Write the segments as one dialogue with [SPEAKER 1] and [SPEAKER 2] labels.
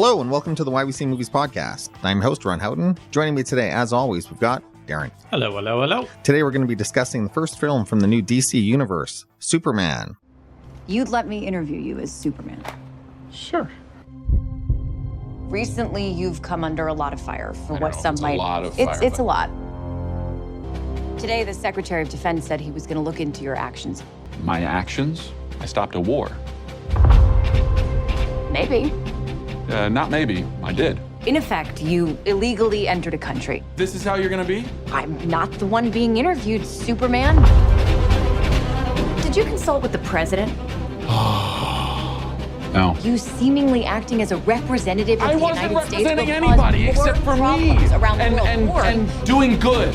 [SPEAKER 1] Hello and welcome to the Why We See Movies podcast. I'm your host, Ron Houghton. Joining me today, as always, we've got Darren.
[SPEAKER 2] Hello, hello, hello.
[SPEAKER 1] Today we're going to be discussing the first film from the new DC universe, Superman.
[SPEAKER 3] You'd let me interview you as Superman.
[SPEAKER 2] Sure.
[SPEAKER 3] Recently, you've come under a lot of fire for what some
[SPEAKER 4] it's
[SPEAKER 3] might...
[SPEAKER 4] a lot of fire.
[SPEAKER 3] It's a lot. Today, the Secretary of Defense said he was going to look into your actions.
[SPEAKER 4] My actions? I stopped a war.
[SPEAKER 3] Maybe.
[SPEAKER 4] Not maybe. I did.
[SPEAKER 3] In effect, you illegally entered a country.
[SPEAKER 4] This is how you're gonna be?
[SPEAKER 3] I'm not the one being interviewed, Superman. Did you consult with the president?
[SPEAKER 4] No.
[SPEAKER 3] You seemingly acting as a representative of the United States.
[SPEAKER 4] I wasn't representing anybody except for me.
[SPEAKER 3] Around the world.
[SPEAKER 4] And doing good.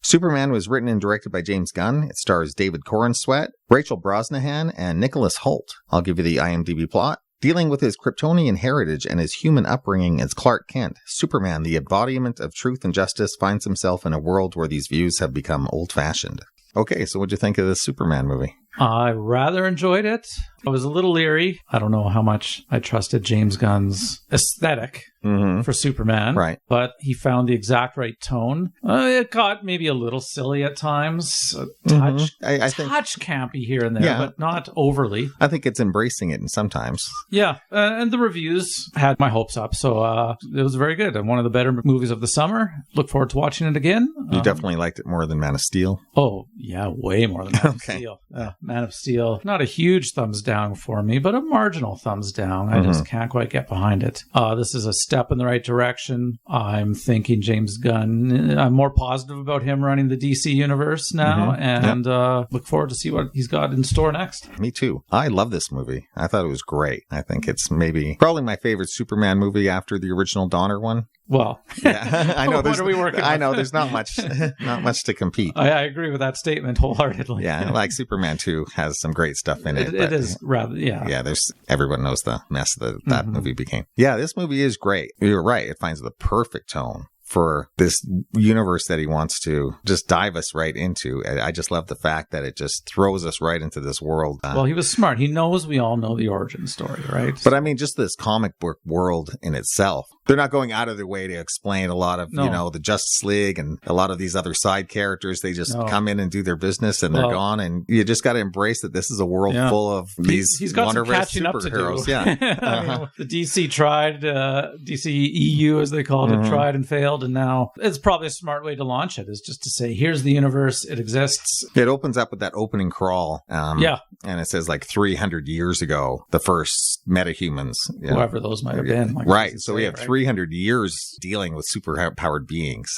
[SPEAKER 1] Superman was written and directed by James Gunn. It stars David Corenswet, Rachel Brosnahan, and Nicholas Hoult. I'll give you the IMDb plot. Dealing with his Kryptonian heritage and his human upbringing as Clark Kent, Superman, the embodiment of truth and justice, finds himself in a world where these views have become old-fashioned. Okay, so what'd you think of this Superman movie?
[SPEAKER 2] I rather enjoyed it. I was a little leery. I don't know how much I trusted James Gunn's aesthetic for Superman.
[SPEAKER 1] Right.
[SPEAKER 2] But he found the exact right tone. It got maybe a little silly at times. A touch,
[SPEAKER 1] I think,
[SPEAKER 2] touch campy here and there, but not overly.
[SPEAKER 1] I think it's embracing it in sometimes.
[SPEAKER 2] Yeah. And the reviews had my hopes up. So it was very good. And one of the better movies of the summer. Look forward to watching it again.
[SPEAKER 1] You definitely liked it more than Man of Steel.
[SPEAKER 2] Oh, yeah. Way more than Man of Steel. Man of Steel, not a huge thumbs down for me, but a marginal thumbs down. I just can't quite get behind it. This is a step in the right direction. I'm thinking James Gunn, I'm more positive about him running the DC universe now, and look forward to see what he's got in store next.
[SPEAKER 1] Me too. I love this movie. I thought it was great. I think it's probably my favorite Superman movie after the original Donner one.
[SPEAKER 2] Well,
[SPEAKER 1] yeah, I know.
[SPEAKER 2] What are we working
[SPEAKER 1] I
[SPEAKER 2] with?
[SPEAKER 1] know there's not much to compete.
[SPEAKER 2] I agree with that statement wholeheartedly.
[SPEAKER 1] Yeah, like Superman 2 has some great stuff in it.
[SPEAKER 2] It is rather, yeah.
[SPEAKER 1] Everyone knows the mess that movie became. Yeah, this movie is great. You're right. It finds the perfect tone for this universe that he wants to just dive us right into. I just love the fact that it just throws us right into this world.
[SPEAKER 2] Well, he was smart. He knows we all know the origin story, right?
[SPEAKER 1] But I mean, just this comic book world in itself. They're not going out of their way to explain a lot of, the Justice League and a lot of these other side characters. They just come in and do their business and they're gone. And you just got to embrace that this is a world full of these
[SPEAKER 2] he's got some catching
[SPEAKER 1] superheroes.
[SPEAKER 2] Up to do.
[SPEAKER 1] Yeah.
[SPEAKER 2] I mean, the DC tried, DC EU as they called it, tried and failed. And now it's probably a smart way to launch it is just to say, here's the universe. It exists.
[SPEAKER 1] It opens up with that opening crawl. And it says like 300 years ago, the first metahumans.
[SPEAKER 2] Whoever those might have been.
[SPEAKER 1] Right. So we have 300 years dealing with super-powered beings.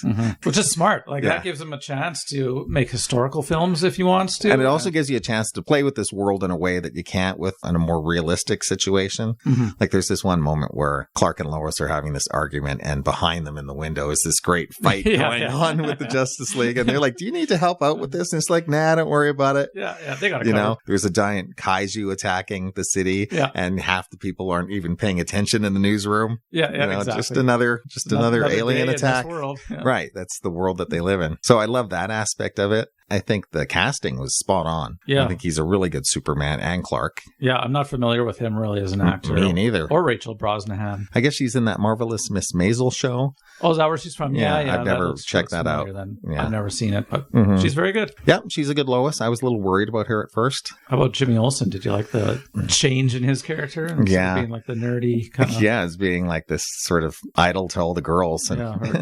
[SPEAKER 2] Which is smart. That gives him a chance to make historical films if he wants to.
[SPEAKER 1] And it also gives you a chance to play with this world in a way that you can't with in a more realistic situation. Like there's this one moment where Clark and Lois are having this argument and behind them in the window is this great fight going on with the Justice League. And they're like, do you need to help out with this? And it's like, nah, don't worry about it.
[SPEAKER 2] Yeah, they got it.
[SPEAKER 1] There's a giant kaiju attacking the city and half the people aren't even paying attention in the newsroom.
[SPEAKER 2] Exactly.
[SPEAKER 1] Just another alien attack.
[SPEAKER 2] World. Yeah.
[SPEAKER 1] Right. That's the world that they live in. So I love that aspect of it. I think the casting was spot on. Yeah. I think he's a really good Superman and Clark.
[SPEAKER 2] Yeah, I'm not familiar with him really as an actor.
[SPEAKER 1] Me neither.
[SPEAKER 2] Or Rachel Brosnahan.
[SPEAKER 1] I guess she's in that Marvelous Miss Maisel show.
[SPEAKER 2] Oh, is that where she's from? Yeah,
[SPEAKER 1] I've never checked that out.
[SPEAKER 2] I've never seen it, but she's very good.
[SPEAKER 1] Yeah, she's a good Lois. I was a little worried about her at first.
[SPEAKER 2] How about Jimmy Olsen? Did you like the change in his character? And being like the nerdy kind of...
[SPEAKER 1] Yeah, as being like this sort of idol to all the girls. And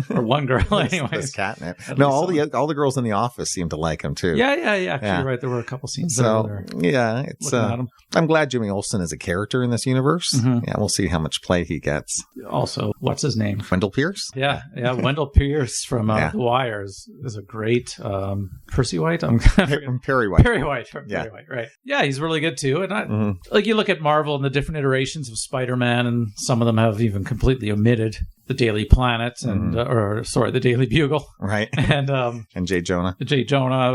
[SPEAKER 2] or one girl anyways.
[SPEAKER 1] This catnip. No, all the girls in the office seem to like him too.
[SPEAKER 2] Yeah. Actually, you're right. There were a couple scenes.
[SPEAKER 1] It's. I'm glad Jimmy Olsen is a character in this universe. Yeah, we'll see how much play he gets.
[SPEAKER 2] Also, what's his name?
[SPEAKER 1] Wendell Pierce.
[SPEAKER 2] Yeah. Wendell Pierce from The Wire is a great Percy White.
[SPEAKER 1] Perry White.
[SPEAKER 2] Perry White. Right. Yeah, he's really good too. And you look at Marvel and the different iterations of Spider-Man, and some of them have even completely omitted the Daily Planet and the Daily Bugle,
[SPEAKER 1] right?
[SPEAKER 2] And
[SPEAKER 1] J. Jonah,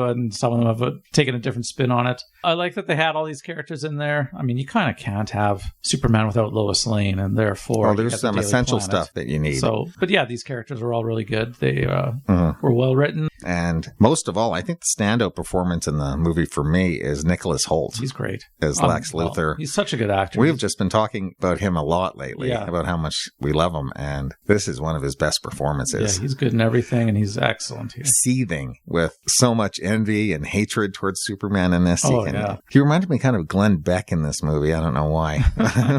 [SPEAKER 2] and some of them have taken a different spin on it. I like that they had all these characters in there. I mean, you kind of can't have Superman without Lois Lane, and therefore,
[SPEAKER 1] there's some essential stuff that you need.
[SPEAKER 2] So, but yeah, these characters are all really good. They were well written.
[SPEAKER 1] And most of all, I think the standout performance in the movie for me is Nicholas Hoult.
[SPEAKER 2] He's great.
[SPEAKER 1] As Lex Luthor.
[SPEAKER 2] He's such a good actor.
[SPEAKER 1] We've just been talking about him a lot lately, about how much we love him. And this is one of his best performances.
[SPEAKER 2] Yeah, he's good in everything, and he's excellent here.
[SPEAKER 1] Seething with so much envy and hatred towards Superman in this.
[SPEAKER 2] Yeah.
[SPEAKER 1] He reminded me kind of Glenn Beck in this movie. I don't know why.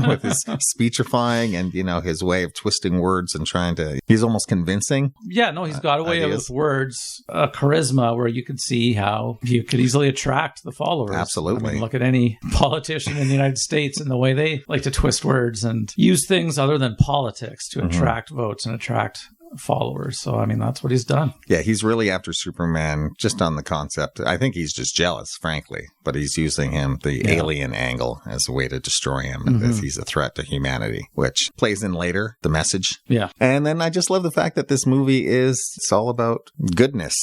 [SPEAKER 1] With his speechifying and, his way of twisting words and trying to... He's almost convincing.
[SPEAKER 2] Yeah, no, he's got a way with words, a charisma where you can see how he could easily attract the followers.
[SPEAKER 1] Absolutely.
[SPEAKER 2] I mean, look at any politician in the United States and the way they like to twist words and use things other than politics to attract votes and attract followers. So, I mean, that's what he's done.
[SPEAKER 1] Yeah, he's really after Superman just on the concept. I think he's just jealous, frankly, but he's using the alien angle as a way to destroy him and that he's a threat to humanity, which plays in later, the message.
[SPEAKER 2] Yeah.
[SPEAKER 1] And then I just love the fact that this movie it's all about goodness,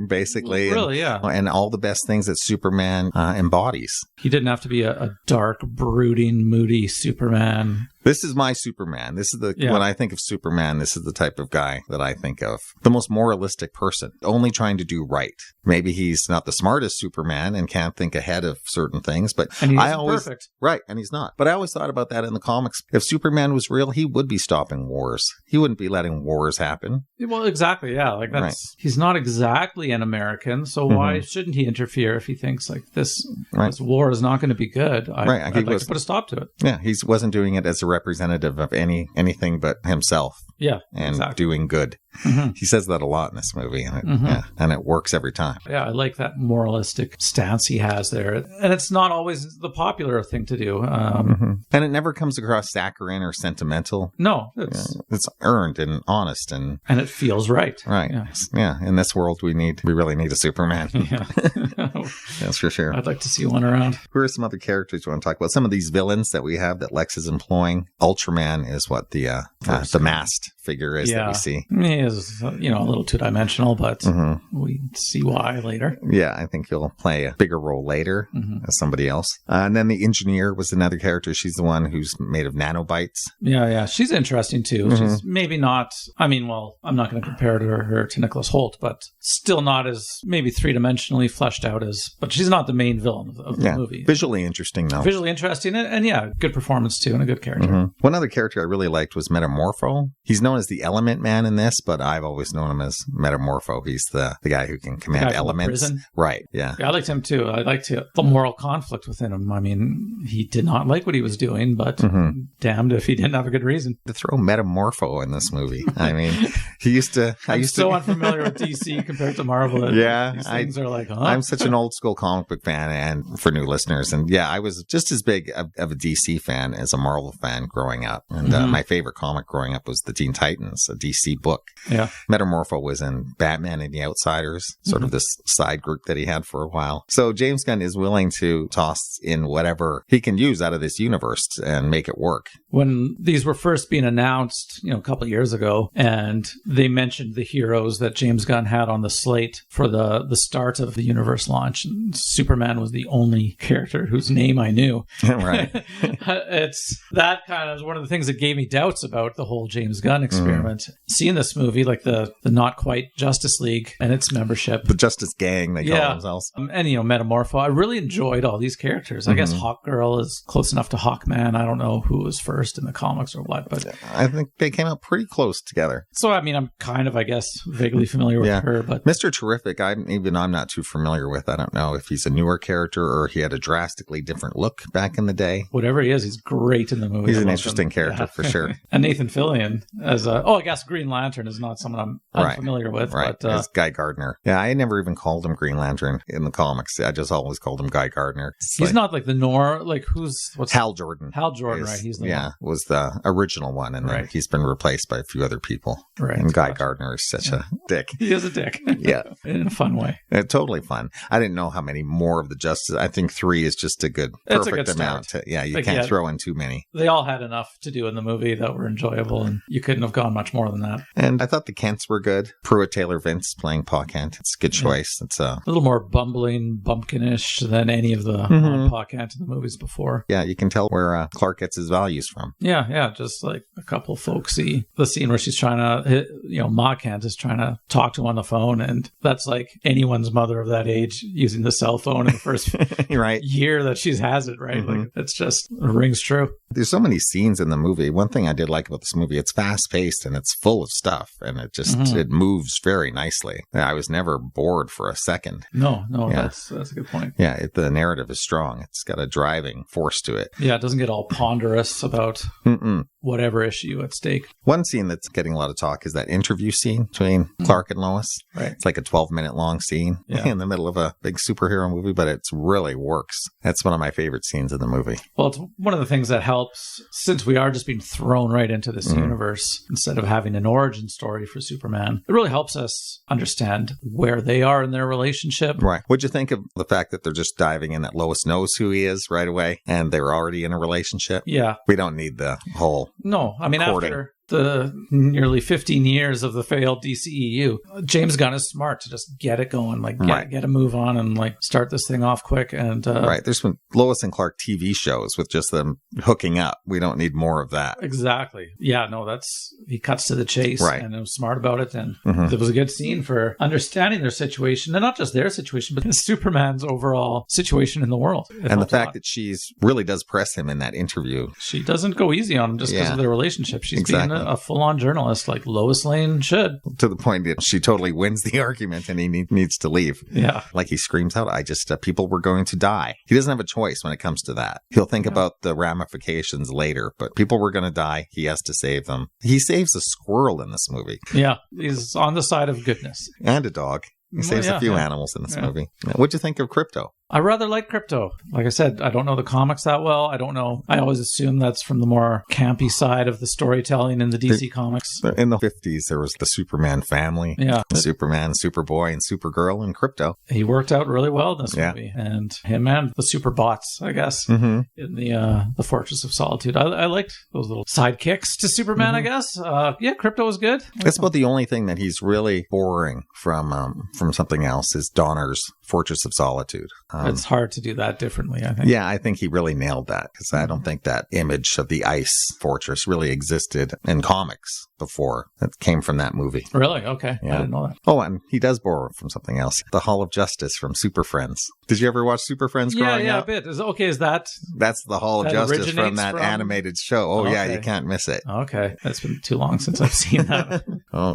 [SPEAKER 1] basically.
[SPEAKER 2] Really,
[SPEAKER 1] And all the best things that Superman embodies.
[SPEAKER 2] He didn't have to be a dark, brooding, moody Superman.
[SPEAKER 1] This is my Superman. This is when I think of Superman, this is the type of guy that I think of. The most moralistic person, only trying to do right. Maybe he's not the smartest Superman and can't think ahead of certain things, but
[SPEAKER 2] and he's perfect.
[SPEAKER 1] Right, and he's not. But I always thought about that in the comics. If Superman was real, he would be stopping wars. He wouldn't be letting wars happen.
[SPEAKER 2] Well, exactly, yeah. Like that's he's not exactly an American, so why shouldn't he interfere if he thinks like this war is not going to be good? I'd like to put a stop to it.
[SPEAKER 1] Yeah, he wasn't doing it as a representative of anything but himself.
[SPEAKER 2] Yeah,
[SPEAKER 1] and doing good. He says that a lot in this movie, and it works every time.
[SPEAKER 2] Yeah, I like that moralistic stance he has there. And it's not always the popular thing to do.
[SPEAKER 1] And it never comes across saccharine or sentimental.
[SPEAKER 2] No.
[SPEAKER 1] It's earned and honest. And
[SPEAKER 2] it feels right.
[SPEAKER 1] Right. Yeah. In this world, we really need a Superman.
[SPEAKER 2] Yeah.
[SPEAKER 1] That's for sure.
[SPEAKER 2] I'd like to see one around.
[SPEAKER 1] Who are some other characters you want to talk about? Some of these villains that we have that Lex is employing. Ultraman is what the masked figure is that we see.
[SPEAKER 2] He is, a little two-dimensional, but we see why later.
[SPEAKER 1] Yeah, I think he'll play a bigger role later as somebody else. And then the engineer was another character. She's the one who's made of nanobites.
[SPEAKER 2] Yeah. She's interesting, too. She's maybe not, I'm not going to compare her to Nicholas Hoult, but still not as maybe three-dimensionally fleshed out but she's not the main villain of the movie.
[SPEAKER 1] Visually interesting, though.
[SPEAKER 2] Visually interesting, and good performance, too, and a good character.
[SPEAKER 1] One other character I really liked was Metamorpho. He's known as the Element Man in this, but I've always known him as Metamorpho. He's the guy who can command elements. Right, yeah.
[SPEAKER 2] I liked him too. I liked the moral conflict within him. I mean, he did not like what he was doing, but damned if he didn't have a good reason.
[SPEAKER 1] To throw Metamorpho in this movie. I mean, he used to...
[SPEAKER 2] I'm so unfamiliar with DC compared to Marvel. These things are like, huh?
[SPEAKER 1] I'm such an old school comic book fan, and for new listeners. And I was just as big of a DC fan as a Marvel fan growing up. And my favorite comic growing up was the Teen Titans, a DC book.
[SPEAKER 2] Yeah.
[SPEAKER 1] Metamorpho was in Batman and the Outsiders, sort of this side group that he had for a while. So James Gunn is willing to toss in whatever he can use out of this universe and make it work.
[SPEAKER 2] When these were first being announced, a couple of years ago, and they mentioned the heroes that James Gunn had on the slate for the start of the universe launch, and Superman was the only character whose name I knew.
[SPEAKER 1] Right.
[SPEAKER 2] It's that kind of one of the things that gave me doubts about the whole James Gunn experiment. Seeing this movie, like the not quite Justice League and its membership.
[SPEAKER 1] The Justice Gang, they call themselves.
[SPEAKER 2] And, Metamorpho. I really enjoyed all these characters. I guess Hawkgirl is close enough to Hawkman. I don't know who was first in the comics or what, but
[SPEAKER 1] I think they came out pretty close together.
[SPEAKER 2] So, I'm kind of, I guess, vaguely familiar with her. But
[SPEAKER 1] Mr. Terrific, I'm not too familiar with. I don't know if he's a newer character or he had a drastically different look back in the day.
[SPEAKER 2] Whatever he is, he's great in the movie.
[SPEAKER 1] He's an interesting character for sure.
[SPEAKER 2] And Nathan Fillion as I guess Green Lantern is not someone I'm unfamiliar with.
[SPEAKER 1] Right,
[SPEAKER 2] but,
[SPEAKER 1] as Guy Gardner. Yeah, I never even called him Green Lantern in the comics. I just always called him Guy Gardner.
[SPEAKER 2] He's not like the what's
[SPEAKER 1] Hal Jordan.
[SPEAKER 2] Hal Jordan, right? He's the
[SPEAKER 1] was the original one, and then he's been replaced by a few other people.
[SPEAKER 2] Right.
[SPEAKER 1] And Guy Gardner is such a dick.
[SPEAKER 2] He is a dick.
[SPEAKER 1] Yeah.
[SPEAKER 2] In a fun way.
[SPEAKER 1] Totally fun. I didn't know how many more of the Justice. I think 3 is just a perfect amount. You can't throw in too many.
[SPEAKER 2] They all had enough to do in the movie that were enjoyable, and you couldn't have gone much more than that.
[SPEAKER 1] And I thought the Kents were good. Pruitt Taylor Vince playing Pa Kent. It's a good choice. It's
[SPEAKER 2] a little more bumbling, bumpkinish than any of the Pa Kent in the movies before.
[SPEAKER 1] Yeah, you can tell where Clark gets his values from.
[SPEAKER 2] Yeah, just like a couple folksy. The scene where she's trying to, Ma Kent is trying to talk to him on the phone, and that's like anyone's mother of that age using the cell phone in the first
[SPEAKER 1] right.
[SPEAKER 2] year that she has it, right? Like, it's just, it rings true.
[SPEAKER 1] There's so many scenes in the movie. One thing I did like about this movie, it's fast-paced and it's full of stuff, and it just, it moves very nicely. I was never bored for a second.
[SPEAKER 2] No, that's a good point.
[SPEAKER 1] Yeah, the narrative is strong. It's got a driving force to it.
[SPEAKER 2] Yeah, it doesn't get all ponderous about whatever issue at stake.
[SPEAKER 1] One scene that's getting a lot of talk is that interview scene between Clark and Lois.
[SPEAKER 2] Right.
[SPEAKER 1] It's like a 12-minute long scene in the middle of a big superhero movie, but it really works. That's one of my favorite scenes in the movie.
[SPEAKER 2] Well, it's one of the things that helps, since we are just being thrown right into this universe, instead of having an origin story for Superman, it really helps us understand where they are in their relationship.
[SPEAKER 1] Right. What'd you think of the fact that they're just diving in, that Lois knows who he is right away, and they were already in a relationship?
[SPEAKER 2] Yeah.
[SPEAKER 1] We don't need the whole
[SPEAKER 2] No, I mean,
[SPEAKER 1] courting.
[SPEAKER 2] After the nearly 15 years of the failed DCEU, James Gunn is smart to just get it going, like get a move on and like start this thing off quick. And
[SPEAKER 1] right, there's been Lois and Clark TV shows with just them hooking up. We don't need more of that.
[SPEAKER 2] Exactly. Yeah, no, he cuts to the chase, and it was smart about it, and it was a good scene for understanding their situation, and not just their situation, but Superman's overall situation in the world.
[SPEAKER 1] And the fact that she's really does press him in that interview.
[SPEAKER 2] She doesn't go easy on him just because of their relationship. She's being a full-on journalist like Lois Lane should.
[SPEAKER 1] To the point that she totally wins the argument and he needs to leave.
[SPEAKER 2] Yeah.
[SPEAKER 1] Like he screams out, people were going to die. He doesn't have a choice when it comes to that. He'll think about the ramifications later, but people were going to die. He has to save them. He saves a squirrel in this movie.
[SPEAKER 2] Yeah. He's on the side of goodness.
[SPEAKER 1] And a dog. He saves a few animals in this movie. What'd you think of Krypto?
[SPEAKER 2] I rather like Krypto. Like I said, I don't know the comics that well. I don't know. I always assume that's from the more campy side of the storytelling in the DC comics.
[SPEAKER 1] In the 50s, there was the Superman family.
[SPEAKER 2] Yeah.
[SPEAKER 1] Superman, Superboy, and Supergirl, and Krypto.
[SPEAKER 2] He worked out really well in this movie. And him and the Superbots, I guess, in the Fortress of Solitude. I liked those little sidekicks to Superman, I guess. Krypto was good.
[SPEAKER 1] That's about the only thing that he's really borrowing from something else is Donner's Fortress of Solitude.
[SPEAKER 2] It's hard to do that differently, I think.
[SPEAKER 1] Yeah, I think he really nailed that, because I don't think that image of the ice fortress really existed in comics before. It came from that movie.
[SPEAKER 2] Really? Okay. Yeah. I didn't know that.
[SPEAKER 1] Oh, and he does borrow from something else. The Hall of Justice from Super Friends. Did you ever watch Super Friends growing up?
[SPEAKER 2] Yeah, a bit. Is that...
[SPEAKER 1] That's the Hall of Justice from that animated show. Oh, yeah, you can't miss it.
[SPEAKER 2] Okay. That's been too long since I've seen that.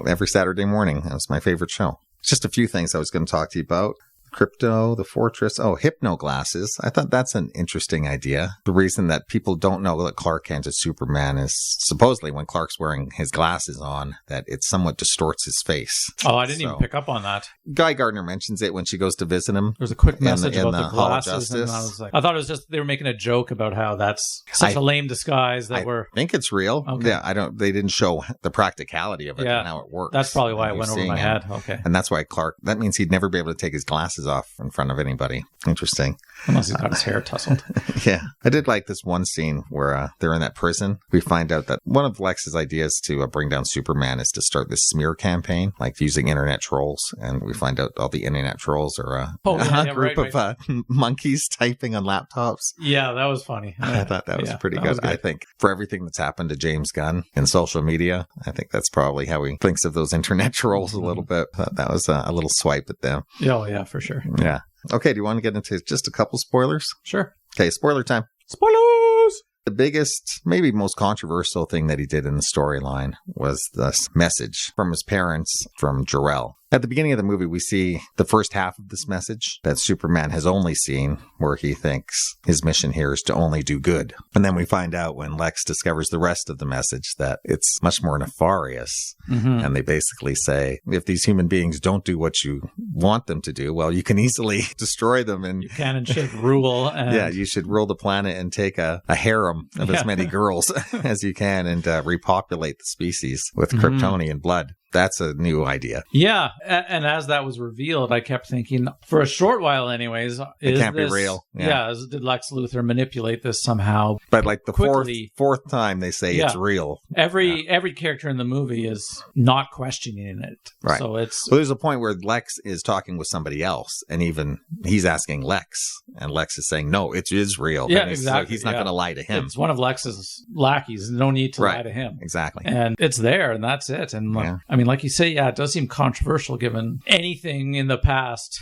[SPEAKER 1] Every Saturday morning. That was my favorite show. Just a few things I was going to talk to you about. Krypto, the Fortress. Hypno glasses. I thought that's an interesting idea. The reason that people don't know that Clark Kent is Superman is supposedly when Clark's wearing his glasses on, that it somewhat distorts his face.
[SPEAKER 2] Oh, I didn't even pick up on that.
[SPEAKER 1] Guy Gardner mentions it when she goes to visit him.
[SPEAKER 2] There's a quick message about the glasses. And I thought it was just they were making a joke about how that's such a lame disguise that
[SPEAKER 1] I think it's real.
[SPEAKER 2] Okay.
[SPEAKER 1] Yeah, they didn't show the practicality of it and how it works.
[SPEAKER 2] That's probably why it went over my head. Okay.
[SPEAKER 1] And that's why that means he'd never be able to take his glasses off in front of anybody. Interesting.
[SPEAKER 2] Unless he's got his hair tousled.
[SPEAKER 1] Yeah. I did like this one scene where they're in that prison. We find out that one of Lex's ideas to bring down Superman is to start this smear campaign, like using internet trolls. And we find out all the internet trolls are a group of monkeys typing on laptops.
[SPEAKER 2] Yeah, that was funny.
[SPEAKER 1] I thought that was pretty good. I think for everything that's happened to James Gunn in social media, I think that's probably how he thinks of those internet trolls a little bit. That was a little swipe at them.
[SPEAKER 2] Oh, yeah, for sure.
[SPEAKER 1] Yeah. Okay, do you want to get into just a couple spoilers?
[SPEAKER 2] Sure.
[SPEAKER 1] Okay, spoiler time.
[SPEAKER 2] Spoilers!
[SPEAKER 1] The biggest, maybe most controversial thing that he did in the storyline was this message from his parents from Jor-El. At the beginning of the movie, we see the first half of this message that Superman has only seen, where he thinks his mission here is to only do good. And then we find out when Lex discovers the rest of the message that it's much more nefarious. And they basically say, if these human beings don't do what you want them to do, well, you can easily destroy them. And
[SPEAKER 2] you can and should rule.
[SPEAKER 1] Yeah, you should rule the planet and take a harem of as many girls as you can and repopulate the species with Kryptonian blood. That's a new idea.
[SPEAKER 2] Yeah, and as that was revealed, I kept thinking, for a short while anyways,
[SPEAKER 1] it can't be real.
[SPEAKER 2] Did Lex Luthor manipulate this somehow?
[SPEAKER 1] But like the
[SPEAKER 2] quickly,
[SPEAKER 1] fourth time they say it's real.
[SPEAKER 2] Every character in the movie is not questioning it.
[SPEAKER 1] Right.
[SPEAKER 2] So
[SPEAKER 1] there's a point where Lex is talking with somebody else, and even he's asking Lex, and Lex is saying, no, it is real.
[SPEAKER 2] Yeah, exactly.
[SPEAKER 1] So he's not going to lie to him.
[SPEAKER 2] It's one of Lex's lackeys. No need to lie to him.
[SPEAKER 1] Exactly.
[SPEAKER 2] And it's there, and that's it. And I mean, like you say, it does seem controversial given anything in the past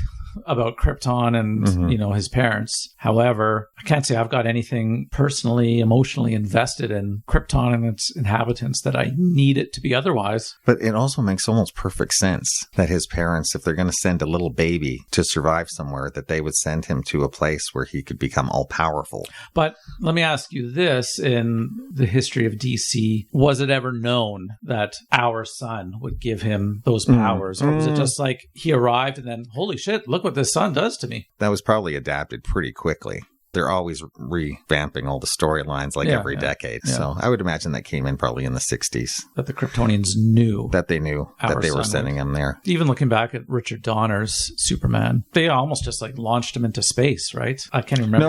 [SPEAKER 2] about Krypton and, his parents. However, I can't say I've got anything personally, emotionally invested in Krypton and its inhabitants that I need it to be otherwise.
[SPEAKER 1] But it also makes almost perfect sense that his parents, if they're going to send a little baby to survive somewhere, that they would send him to a place where he could become all-powerful.
[SPEAKER 2] But let me ask you this, in the history of DC, was it ever known that our son would give him those powers? Or was it just like he arrived and then, holy shit, look what this son does to me?
[SPEAKER 1] That was probably adapted pretty quickly. They're always revamping all the storylines every decade. Yeah. So I would imagine that came in probably in the 60s.
[SPEAKER 2] That the Kryptonians knew.
[SPEAKER 1] That they knew that they were sending him there.
[SPEAKER 2] Even looking back at Richard Donner's Superman, they almost just launched him into space, right? I can't remember.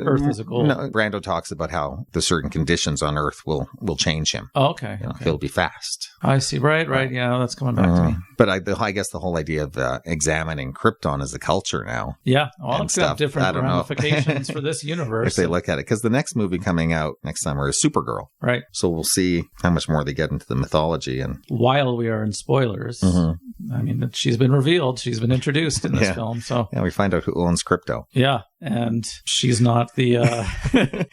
[SPEAKER 2] Earth is a goal. No,
[SPEAKER 1] Brando talks about how the certain conditions on Earth will change him.
[SPEAKER 2] Oh, okay.
[SPEAKER 1] He'll be fast.
[SPEAKER 2] I see. Right. Yeah, that's coming back to me.
[SPEAKER 1] But I guess the whole idea of examining Krypton as a culture now.
[SPEAKER 2] Yeah. Well, it's got different ramifications for this universe.
[SPEAKER 1] If they look at it. Because the next movie coming out next summer is Supergirl.
[SPEAKER 2] Right.
[SPEAKER 1] So we'll see how much more they get into the mythology. And
[SPEAKER 2] while we are in spoilers, I mean, she's been revealed. She's been introduced in this film. So
[SPEAKER 1] we find out who owns crypto.
[SPEAKER 2] Yeah. And she's not the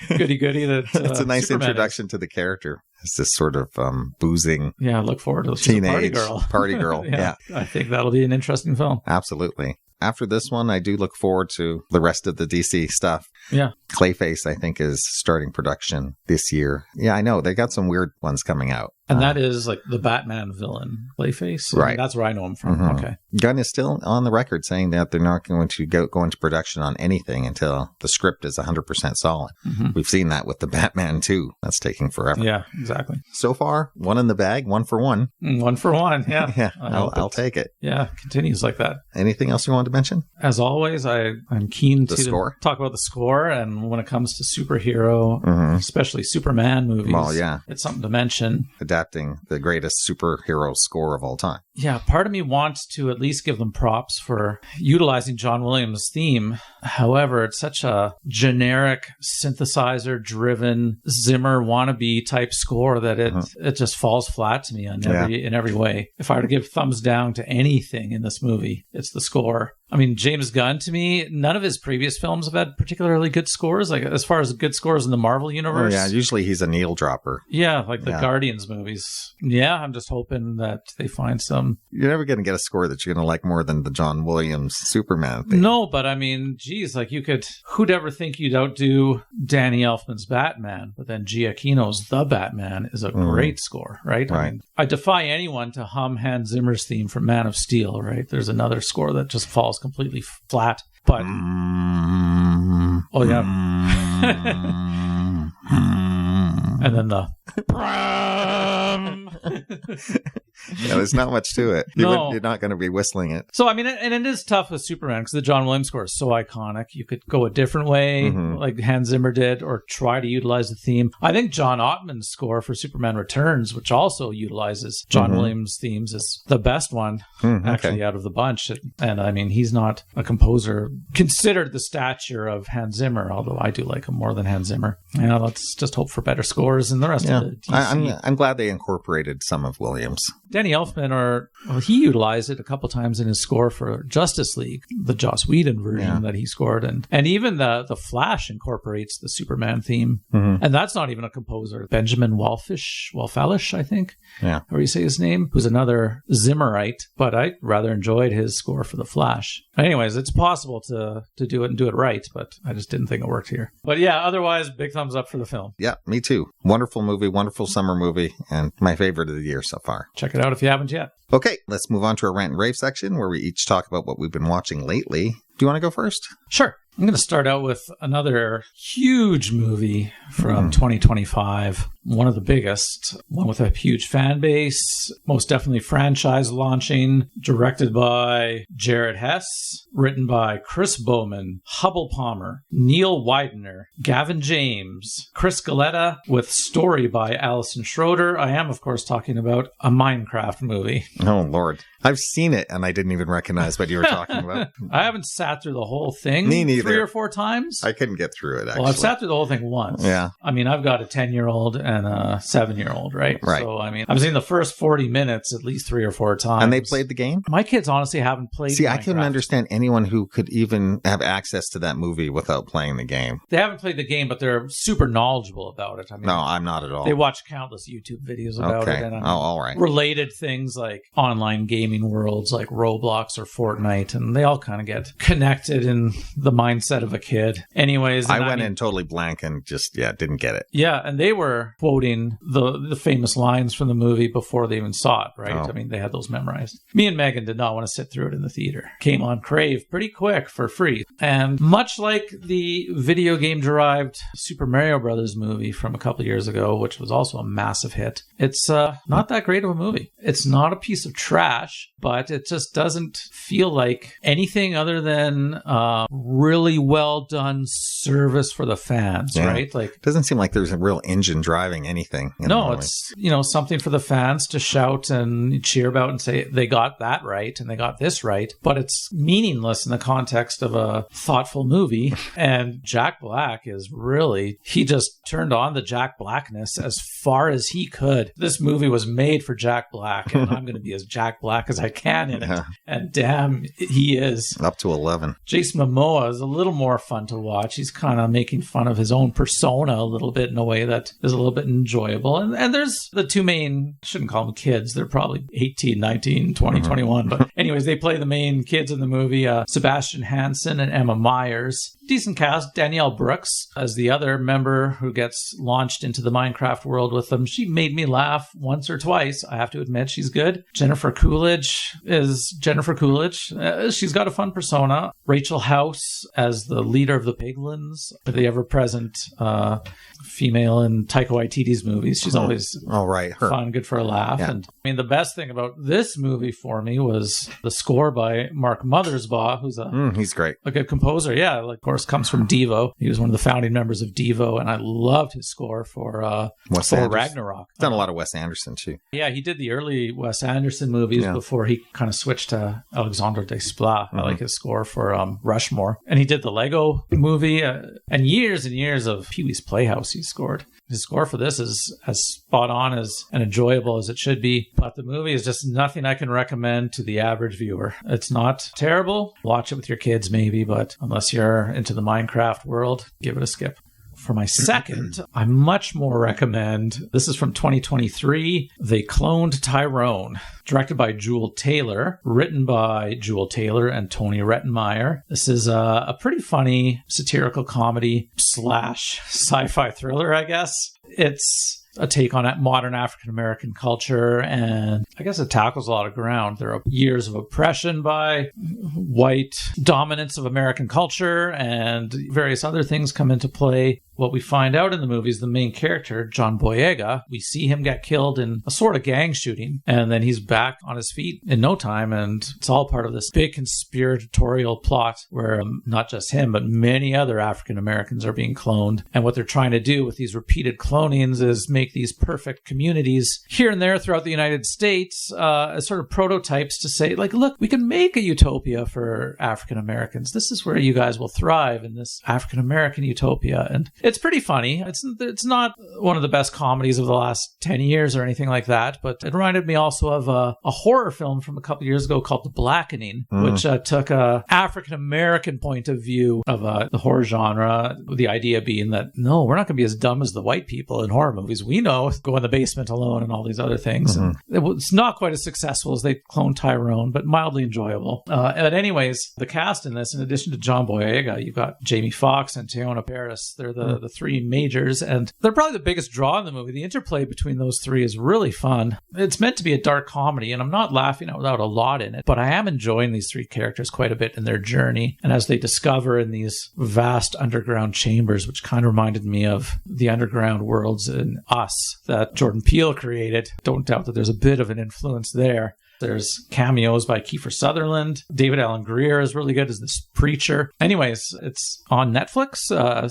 [SPEAKER 2] goody-goody that
[SPEAKER 1] it's a nice
[SPEAKER 2] Superman
[SPEAKER 1] introduction to the character. It's this sort of boozing.
[SPEAKER 2] Yeah, I look forward to it.
[SPEAKER 1] Teenage
[SPEAKER 2] party girl.
[SPEAKER 1] Yeah.
[SPEAKER 2] I think that'll be an interesting film.
[SPEAKER 1] Absolutely. After this one, I do look forward to the rest of the DC stuff.
[SPEAKER 2] Yeah.
[SPEAKER 1] Clayface, I think, is starting production this year. Yeah, I know. They got some weird ones coming out.
[SPEAKER 2] And that is like the Batman villain, Clayface.
[SPEAKER 1] Right.
[SPEAKER 2] I mean, that's where I know him from. Okay.
[SPEAKER 1] Gunn is still on the record saying that they're not going to go into production on anything until the script is 100% solid. We've seen that with the Batman 2. That's taking forever.
[SPEAKER 2] Yeah, exactly.
[SPEAKER 1] So far, one in the bag, 1 for 1.
[SPEAKER 2] 1 for 1, yeah.
[SPEAKER 1] Yeah, I'll take it.
[SPEAKER 2] Yeah, continues like that.
[SPEAKER 1] Anything else you want to mention?
[SPEAKER 2] As always, I'm keen to
[SPEAKER 1] talk
[SPEAKER 2] about the score. And when it comes to superhero, especially Superman movies, it's something to mention.
[SPEAKER 1] Adapting the greatest superhero score of all time.
[SPEAKER 2] Yeah, part of me wants to at least give them props for utilizing John Williams' theme. However, it's such a generic, synthesizer-driven, Zimmer wannabe type score that it just falls flat to me in every way. If I were to give thumbs down to anything in this movie, it's the score. I mean, James Gunn, to me, none of his previous films have had particularly good scores, like as far as good scores in the Marvel universe.
[SPEAKER 1] Oh, yeah, usually he's a needle dropper.
[SPEAKER 2] Yeah, like the Guardians movies. Yeah, I'm just hoping that they find some...
[SPEAKER 1] You're never going to get a score that you're going to like more than the John Williams Superman thing.
[SPEAKER 2] No, but I mean, geez, like who'd ever think you'd outdo Danny Elfman's Batman, but then Giacchino's The Batman is a great score, right? I mean, I defy anyone to hum Hans Zimmer's theme from Man of Steel, right? There's another score that just falls completely flat, but and then the
[SPEAKER 1] there's not much to it. You're not going to be whistling it.
[SPEAKER 2] So, I mean, and it is tough with Superman because the John Williams score is so iconic. You could go a different way, like Hans Zimmer did, or try to utilize the theme. I think John Ottman's score for Superman Returns, which also utilizes John Williams themes, is the best one, actually, out of the bunch. And I mean, he's not a composer considered the stature of Hans Zimmer, although I do like him more than Hans Zimmer. Let's just hope for better scores in the rest of the DC.
[SPEAKER 1] I'm glad they incorporated some of Williams.
[SPEAKER 2] Danny Elfman, he utilized it a couple times in his score for Justice League, the Joss Whedon version that he scored. And even the Flash incorporates the Superman theme. And that's not even a composer. Benjamin Wallfish, I think. Yeah. Or you say his name, who's another Zimmerite, but I rather enjoyed his score for the Flash. Anyways, it's possible to do it and do it right, but I just didn't think it worked here. But yeah, otherwise, big thumbs up for the film.
[SPEAKER 1] Yeah, me too. Wonderful movie, wonderful summer movie, and my favorite of the year so far.
[SPEAKER 2] Check it out if you haven't yet.
[SPEAKER 1] Okay, let's move on to our Rant and Rave section where we each talk about what we've been watching lately. Do you want to go first?
[SPEAKER 2] Sure. I'm going to start out with another huge movie from 2025. One of the biggest, one with a huge fan base, most definitely franchise launching, directed by Jared Hess, written by Chris Bowman, Hubble Palmer, Neil Widener, Gavin James, Chris Galletta, with story by Alison Schroeder. I am, of course, talking about a Minecraft movie.
[SPEAKER 1] Oh, Lord. I've seen it, and I didn't even recognize what you were talking about.
[SPEAKER 2] I haven't sat through the whole thing.
[SPEAKER 1] Me neither.
[SPEAKER 2] 3 or 4 times.
[SPEAKER 1] I couldn't get through it, actually.
[SPEAKER 2] Well, I've sat through the whole thing once.
[SPEAKER 1] Yeah.
[SPEAKER 2] I mean, I've got a 10-year-old and a 7-year-old, right?
[SPEAKER 1] Right.
[SPEAKER 2] So, I mean, I've seen the first 40 minutes at least 3 or 4 times.
[SPEAKER 1] And they played the game?
[SPEAKER 2] My kids honestly haven't played
[SPEAKER 1] See,
[SPEAKER 2] Minecraft.
[SPEAKER 1] I couldn't understand anyone who could even have access to that movie without playing the game.
[SPEAKER 2] They haven't played the game, but they're super knowledgeable about it. I mean,
[SPEAKER 1] No, I'm not at all.
[SPEAKER 2] they watch countless YouTube videos about it. And
[SPEAKER 1] all right.
[SPEAKER 2] related things like online gaming worlds like Roblox or Fortnite, and they all kind of get connected in the mindset of a kid. Anyways,
[SPEAKER 1] I went in totally blank and just, didn't get it.
[SPEAKER 2] Yeah, and they were quoting the famous lines from the movie before they even saw it, right?
[SPEAKER 1] Oh.
[SPEAKER 2] I mean, they had those memorized. Me and Megan did not want to sit through it in the theater. Came on Crave pretty quick for free. And much like the video game-derived Super Mario Brothers movie from a couple years ago, which was also a massive hit, it's not that great of a movie. It's not a piece of trash, but it just doesn't feel like anything other than really well done service for the fans, right? Like,
[SPEAKER 1] it doesn't seem like there's a real engine driving anything.
[SPEAKER 2] No, it's, something for the fans to shout and cheer about and say they got that right and they got this right, but it's meaningless in the context of a thoughtful movie. And Jack Black is really, he just turned on the Jack Blackness as far as he could. This movie was made for Jack Black, and I'm going to be as Jack Black as I can in it. And damn, he is.
[SPEAKER 1] Up to 11.
[SPEAKER 2] Jason Momoa is a little more fun to watch. He's kind of making fun of his own persona a little bit in a way that is a little bit enjoyable. And there's the two main, shouldn't call them kids, they're probably 18, 19, 20, 21. But anyways, they play the main kids in the movie, Sebastian Hansen and Emma Myers. Decent cast. Danielle Brooks as the other member who gets launched into the Minecraft world with them. She made me laugh once or twice. I have to admit, she's good. Jennifer Coolidge is Jennifer Coolidge. She's got a fun persona. Rachel House as the leader of the Piglins, the ever-present female in Taika Waititi's movies. She's always fun, good for a laugh.
[SPEAKER 1] Yeah.
[SPEAKER 2] And I mean, the best thing about this movie for me was the score by Mark Mothersbaugh, who's
[SPEAKER 1] he's great.
[SPEAKER 2] A good composer. Yeah, of course, comes from Devo. He was one of the founding members of Devo, and I loved his score for Ragnarok.
[SPEAKER 1] He's done a lot of Wes Anderson, too.
[SPEAKER 2] Yeah, he did the early Wes Anderson movies before he kind of switched to Alexandre Desplat. I like his score for Rushmore. And he did the Lego movie, and years of Pee-wee's Playhouse he scored. His score for this is as spot on as and enjoyable as it should be, but the movie is just nothing I can recommend to the average viewer. It's not terrible. Watch it with your kids maybe, but unless you're into the Minecraft world, give it a skip. For my second, I much more recommend, this is from 2023, They Cloned Tyrone, directed by Jewel Taylor, written by Jewel Taylor and Tony Rettenmeyer. This is a pretty funny satirical comedy / sci-fi thriller, I guess. It's a take on modern African-American culture, and I guess it tackles a lot of ground. There are years of oppression by white dominance of American culture, and various other things come into play. What we find out in the movie is the main character, John Boyega. We see him get killed in a sort of gang shooting, and then he's back on his feet in no time, and it's all part of this big conspiratorial plot where not just him, but many other African Americans are being cloned. And what they're trying to do with these repeated clonings is make these perfect communities here and there throughout the United States as sort of prototypes to say, like, look, we can make a utopia for African Americans. This is where you guys will thrive, in this African American utopia. And it's pretty funny. It's not one of the best comedies of the last 10 years or anything like that, but it reminded me also of a horror film from a couple years ago called The Blackening, which took a African-American point of view of the horror genre, the idea being that, no, we're not going to be as dumb as the white people in horror movies. We know, go in the basement alone and all these other things. And it's not quite as successful as They Cloned Tyrone, but mildly enjoyable. But anyways, the cast in this, in addition to John Boyega, you've got Jamie Foxx and Teyonah Parris. They're the the three majors, and they're probably the biggest draw in the movie. The interplay between those three is really fun. It's meant to be a dark comedy, and I'm not laughing out loud a lot in it, but I am enjoying these three characters quite a bit in their journey, and as they discover in these vast underground chambers, which kind of reminded me of the underground worlds in Us that Jordan Peele created. Don't doubt that there's a bit of an influence there. There's cameos by Kiefer Sutherland. David Alan Grier is really good as this preacher. Anyways, it's on Netflix,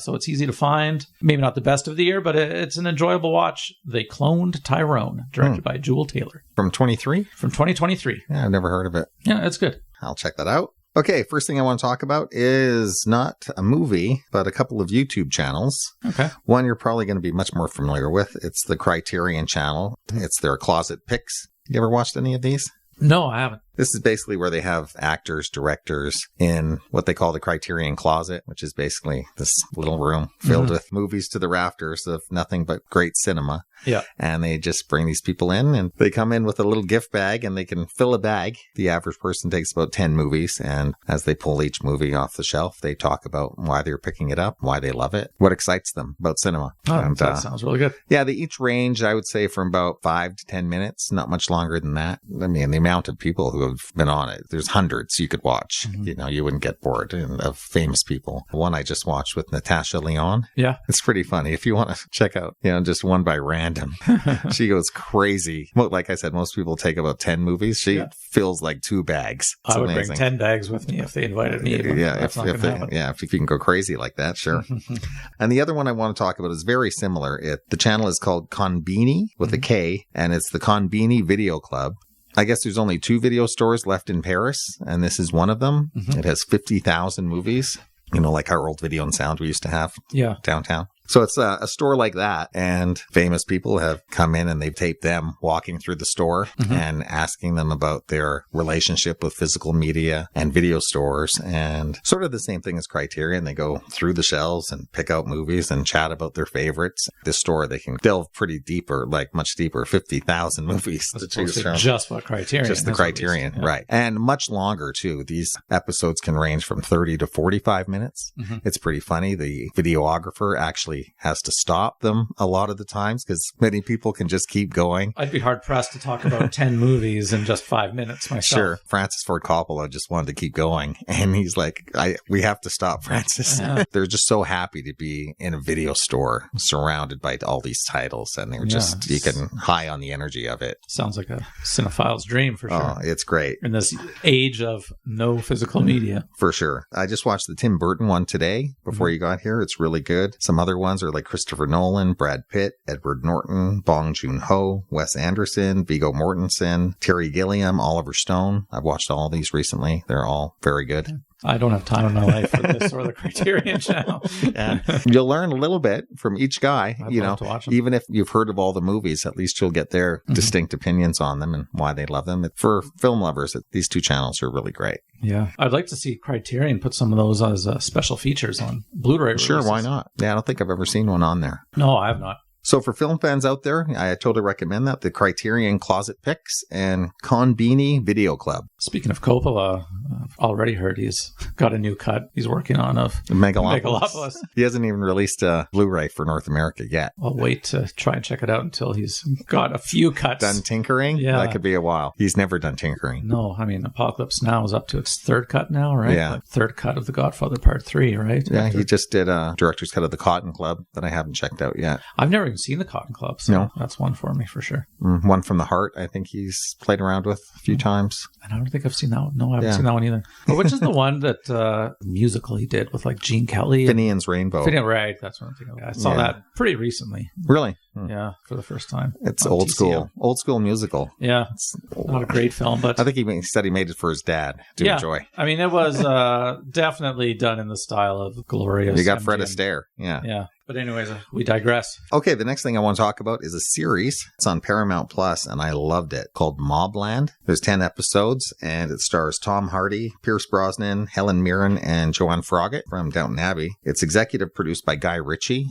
[SPEAKER 2] so it's easy to find. Maybe not the best of the year, but it's an enjoyable watch. They Cloned Tyrone, directed by Jewel Taylor.
[SPEAKER 1] From 23?
[SPEAKER 2] From 2023.
[SPEAKER 1] Yeah, I've never heard of it.
[SPEAKER 2] Yeah, it's good.
[SPEAKER 1] I'll check that out. Okay, first thing I want to talk about is not a movie, but a couple of YouTube channels.
[SPEAKER 2] Okay.
[SPEAKER 1] One you're probably going to be much more familiar with. It's the Criterion channel. It's their Closet Picks. You ever watched any of these?
[SPEAKER 2] No, I haven't.
[SPEAKER 1] This is basically where they have actors, directors in what they call the Criterion Closet, which is basically this little room filled with movies to the rafters of nothing but great cinema.
[SPEAKER 2] Yeah.
[SPEAKER 1] And they just bring these people in, and they come in with a little gift bag, and they can fill a bag. The average person takes about 10 movies, and as they pull each movie off the shelf, they talk about why they're picking it up, why they love it, what excites them about cinema.
[SPEAKER 2] Oh,
[SPEAKER 1] and,
[SPEAKER 2] that sounds really good.
[SPEAKER 1] Yeah, they each range, I would say, from about 5 to 10 minutes, not much longer than that. I mean, the amount of people who have been on it, there's hundreds you could watch. You know, you wouldn't get bored of famous people. One I just watched with Natasha Lyonne.
[SPEAKER 2] Yeah.
[SPEAKER 1] It's pretty funny. If you want to check out, just one by random. She goes crazy. Well, like I said, most people take about 10 movies. She fills like 2 bags. It's
[SPEAKER 2] I would
[SPEAKER 1] amazing.
[SPEAKER 2] bring 10 bags with me if they invited me.
[SPEAKER 1] If you can go crazy like that, sure. And the other one I want to talk about is very similar. The channel is called Konbini with a K, and it's the Konbini Video Club. I guess there's only 2 video stores left in Paris, and this is one of them. It has 50,000 movies, like our old Video and Sound we used to have downtown. So it's a store like that, and famous people have come in and they've taped them walking through the store and asking them about their relationship with physical media and video stores, and sort of the same thing as Criterion. They go through the shelves and pick out movies and chat about their favorites. This store, they can delve pretty deeper, like much deeper, 50,000 movies to choose from.
[SPEAKER 2] Just what Criterion.
[SPEAKER 1] Just the Criterion, right. And much longer, too. These episodes can range from 30 to 45 minutes. It's pretty funny. The videographer actually has to stop them a lot of the times because many people can just keep going.
[SPEAKER 2] I'd be hard pressed to talk about 10 movies in just 5 minutes myself.
[SPEAKER 1] Sure. Francis Ford Coppola just wanted to keep going, and he's like, we have to stop, Francis. Yeah. They're just so happy to be in a video store surrounded by all these titles, and they're just, you can high on the energy of it.
[SPEAKER 2] Sounds like a cinephile's dream for sure.
[SPEAKER 1] Oh, it's great.
[SPEAKER 2] In this age of no physical media.
[SPEAKER 1] For sure. I just watched the Tim Burton one today before you got here. It's really good. Some other ones are like Christopher Nolan, Brad Pitt, Edward Norton, Bong Joon-ho, Wes Anderson, Viggo Mortensen, Terry Gilliam, Oliver Stone. I've watched all these recently. They're all very good.
[SPEAKER 2] I don't have time in my life for this or the Criterion channel.
[SPEAKER 1] Yeah. You'll learn a little bit from each guy.
[SPEAKER 2] I'd love to watch them.
[SPEAKER 1] Even if you've heard of all the movies, at least you'll get their distinct opinions on them and why they love them. For film lovers, these 2 channels are really great.
[SPEAKER 2] Yeah. I'd like to see Criterion put some of those as special features on Blu-ray releases.
[SPEAKER 1] Sure, why not? Yeah, I don't think I've ever seen one on there.
[SPEAKER 2] No, I have not.
[SPEAKER 1] So for film fans out there, I totally recommend that. The Criterion Closet Picks and Konbini Video Club.
[SPEAKER 2] Speaking of Coppola, I've already heard he's got a new cut he's working on of
[SPEAKER 1] Megalopolis. He hasn't even released a Blu-ray for North America yet.
[SPEAKER 2] I'll wait to try and check it out until he's got a few cuts.
[SPEAKER 1] Done tinkering?
[SPEAKER 2] Yeah.
[SPEAKER 1] That could be a while. He's never done tinkering.
[SPEAKER 2] No, I mean, Apocalypse Now is up to its 3rd cut now, right?
[SPEAKER 1] Yeah.
[SPEAKER 2] Like 3rd cut of The Godfather Part 3, right?
[SPEAKER 1] Yeah, he just did a director's cut of The Cotton Club that I haven't checked out yet.
[SPEAKER 2] I've never even seen The Cotton Club, so that's one for me for sure.
[SPEAKER 1] One from the Heart, I think he's played around with a few times.
[SPEAKER 2] And I don't think I've seen that one. No, I haven't seen that one either. But which is the one that musical he did with like Gene Kelly?
[SPEAKER 1] Finian's Rainbow.
[SPEAKER 2] Right, that's what I'm thinking of. I saw that pretty recently.
[SPEAKER 1] Really?
[SPEAKER 2] Yeah, for the first time.
[SPEAKER 1] It's old school musical.
[SPEAKER 2] Yeah, it's not a great film, but
[SPEAKER 1] I think he said he made it for his dad to enjoy.
[SPEAKER 2] I mean, it was definitely done in the style of Glorious.
[SPEAKER 1] You got Fred Astaire. Yeah.
[SPEAKER 2] But anyways, we digress.
[SPEAKER 1] Okay, the next thing I want to talk about is a series. It's on Paramount Plus, and I loved it, called Mobland. There's 10 episodes, and it stars Tom Hardy, Pierce Brosnan, Helen Mirren, and Joanne Froggatt from Downton Abbey. It's executive produced by Guy Ritchie.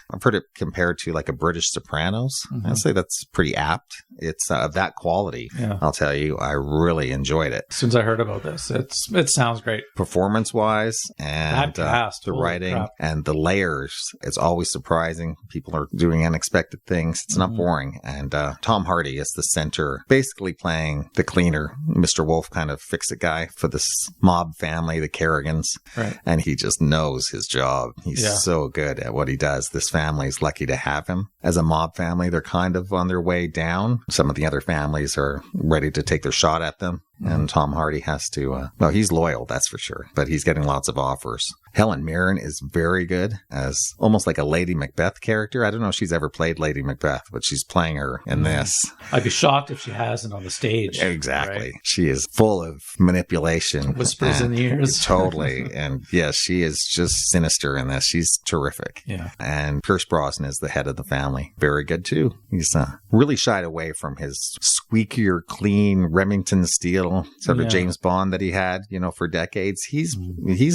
[SPEAKER 1] I've heard it compared to like a British Sopranos. I'd say that's pretty apt. It's that quality.
[SPEAKER 2] Yeah.
[SPEAKER 1] I'll tell you, I really enjoyed it.
[SPEAKER 2] As soon as I heard about this, it sounds great.
[SPEAKER 1] Performance-wise and
[SPEAKER 2] That cast,
[SPEAKER 1] the
[SPEAKER 2] holy
[SPEAKER 1] writing
[SPEAKER 2] crap.
[SPEAKER 1] and the layers, it's always surprising. People are doing unexpected things. It's not boring. And Tom Hardy is the center, basically playing the cleaner, Mr. Wolf kind of fix-it guy for this mob family, the Kerrigans.
[SPEAKER 2] Right.
[SPEAKER 1] And he just knows his job. He's so good at what he does. This family is lucky to have him. As a mob family, they're kind of on their way down. Some of the other families are ready to take their shot at them. And Tom Hardy has to, well, he's loyal, that's for sure, but he's getting lots of offers. Helen Mirren is very good as almost like a Lady Macbeth character. I don't know if she's ever played Lady Macbeth, but she's playing her in this.
[SPEAKER 2] I'd be shocked if she hasn't on the stage.
[SPEAKER 1] Exactly.
[SPEAKER 2] Right?
[SPEAKER 1] She is full of manipulation.
[SPEAKER 2] Whispers in the ears.
[SPEAKER 1] Totally. And yes, she is just sinister in this. She's terrific.
[SPEAKER 2] Yeah.
[SPEAKER 1] And Pierce Brosnan is the head of the family. Very good too. He's really shied away from his squeakier, clean Remington steel sort of James Bond that he had, for decades. He's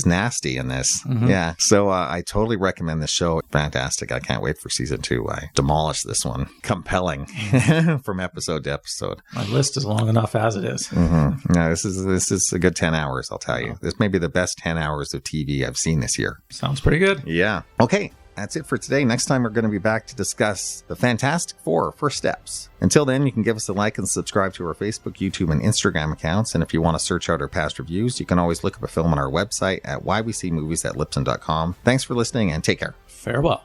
[SPEAKER 1] nasty in this. Yeah. So I totally recommend this show. Fantastic. I can't wait for season 2. I demolished this one. Compelling from episode to episode.
[SPEAKER 2] My list is long enough as it is.
[SPEAKER 1] No, this is a good 10 hours, I'll tell you. This may be the best 10 hours of TV I've seen this year.
[SPEAKER 2] Sounds pretty good.
[SPEAKER 1] Yeah. Okay. That's it for today. Next time, we're going to be back to discuss the Fantastic Four First Steps. Until then, you can give us a like and subscribe to our Facebook, YouTube, and Instagram accounts. And if you want to search out our past reviews, you can always look up a film on our website at whywecmovies@lipson.com. Thanks for listening and take care.
[SPEAKER 2] Farewell.